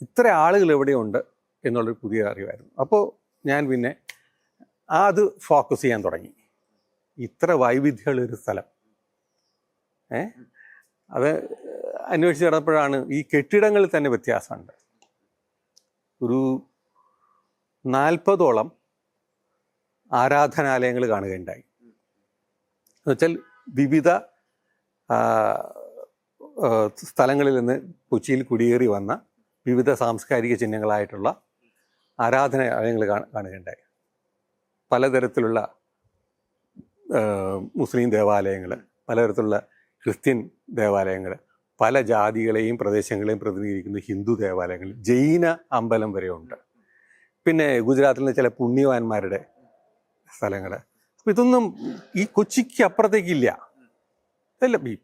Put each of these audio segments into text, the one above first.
ഇത്ര ആളുകൾ എവിടെയുണ്ട് എന്നുള്ളൊരു പുതിയ അറിവായിരുന്നു. അപ്പോൾ ഞാൻ പിന്നെ അത് ഫോക്കസ് ചെയ്യാൻ തുടങ്ങി. ഇത്ര വൈവിധ്യമുള്ളൊരു സ്ഥലം അത് അന്വേഷിച്ച് നടന്നപ്പോഴാണ് ഈ കെട്ടിടങ്ങളിൽ തന്നെ വ്യത്യാസമുണ്ട്. ഒരു 40ഓളം ആരാധനാലയങ്ങൾ കാണുകയുണ്ടായി. എന്നുവെച്ചാൽ വിവിധ സ്ഥലങ്ങളിൽ നിന്ന് കൊച്ചിയിൽ കുടിയേറി വന്ന വിവിധ സാംസ്കാരിക ചിഹ്നങ്ങളായിട്ടുള്ള ആരാധനാലയങ്ങൾ കാണുകയുണ്ടായി. പലതരത്തിലുള്ള മുസ്ലിം ദേവാലയങ്ങൾ, പലതരത്തിലുള്ള ക്രിസ്ത്യൻ ദേവാലയങ്ങൾ, പല ജാതികളെയും പ്രദേശങ്ങളെയും പ്രതിനിധീകരിക്കുന്ന ഹിന്ദു ദേവാലയങ്ങൾ, ജൈന അമ്പലം വരെ ഉണ്ട്. പിന്നെ ഗുജറാത്തിലെ ചില പുണ്യവാന്മാരുടെ സ്ഥലങ്ങൾ. അപ്പം ഇതൊന്നും ഈ കൊച്ചിക്ക് അപ്പുറത്തേക്കില്ല. അല്ല, ഈ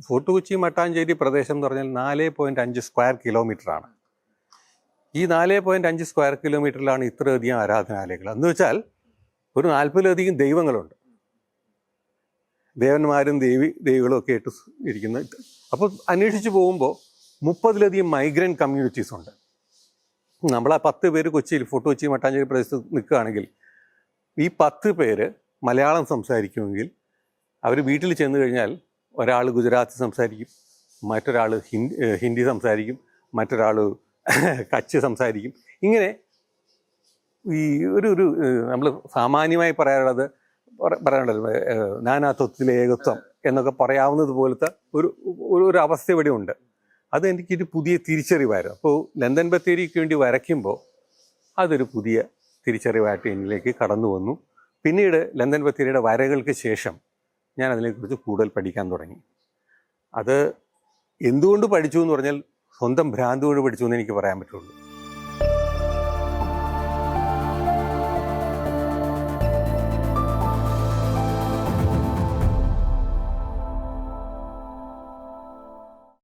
ഫോർട്ട് കൊച്ചി മട്ടാഞ്ചേരി പ്രദേശം എന്ന് പറഞ്ഞാൽ 4.5 സ്ക്വയർ കിലോമീറ്ററാണ്. ഈ 4.5 സ്ക്വയർ കിലോമീറ്ററിലാണ് ഇത്രയധികം ആരാധനാലയങ്ങൾ. എന്ന് വെച്ചാൽ ഒരു 40ലധികം ദൈവങ്ങളുണ്ട്, ദേവന്മാരും ദേവികളും ഒക്കെ ആയിട്ട് ഇരിക്കുന്ന. അപ്പോൾ അന്വേഷിച്ച് പോകുമ്പോൾ 30ലധികം മൈഗ്രൻ്റ് കമ്മ്യൂണിറ്റീസ് ഉണ്ട്. നമ്മൾ ആ 10 പേര് കൊച്ചിയിൽ ഫോർട്ട് കൊച്ചി മട്ടാഞ്ചേരി പ്രദേശത്ത് നിൽക്കുകയാണെങ്കിൽ ഈ 10 പേര് മലയാളം സംസാരിക്കുമെങ്കിൽ അവർ വീട്ടിൽ ചെന്ന് കഴിഞ്ഞാൽ ഒരാൾ ഗുജറാത്തി സംസാരിക്കും, മറ്റൊരാൾ ഹിന്ദി സംസാരിക്കും, മറ്റൊരാൾ കച്ച് സംസാരിക്കും. ഇങ്ങനെ ഈ ഒരു നമ്മൾ സാമാന്യമായി പറയാനുള്ളത് നാനാത്വത്തിലെ ഏകത്വം എന്നൊക്കെ പറയാവുന്നത് പോലത്തെ ഒരു അവസ്ഥ ഇവിടെ ഉണ്ട്. അത് എനിക്കൊരു പുതിയ തിരിച്ചറിവായിരുന്നു. അപ്പോൾ ലണ്ടൻ ബത്തേരിക്ക് വേണ്ടി വരയ്ക്കുമ്പോൾ അതൊരു പുതിയ തിരിച്ചറിവായിട്ട് എന്നിലേക്ക് കടന്നു വന്നു. പിന്നീട് ലണ്ടൻ ബത്തേരിയുടെ വരകൾക്ക് ശേഷം ഞാൻ അതിനെക്കുറിച്ച് കൂടുതൽ പഠിക്കാൻ തുടങ്ങി. അത് എന്തുകൊണ്ട് പഠിച്ചു എന്ന് പറഞ്ഞാൽ സ്വന്തം ഭ്രാന്ത് കൊണ്ട് പഠിച്ചു എന്ന് എനിക്ക് പറയാൻ പറ്റുള്ളൂ.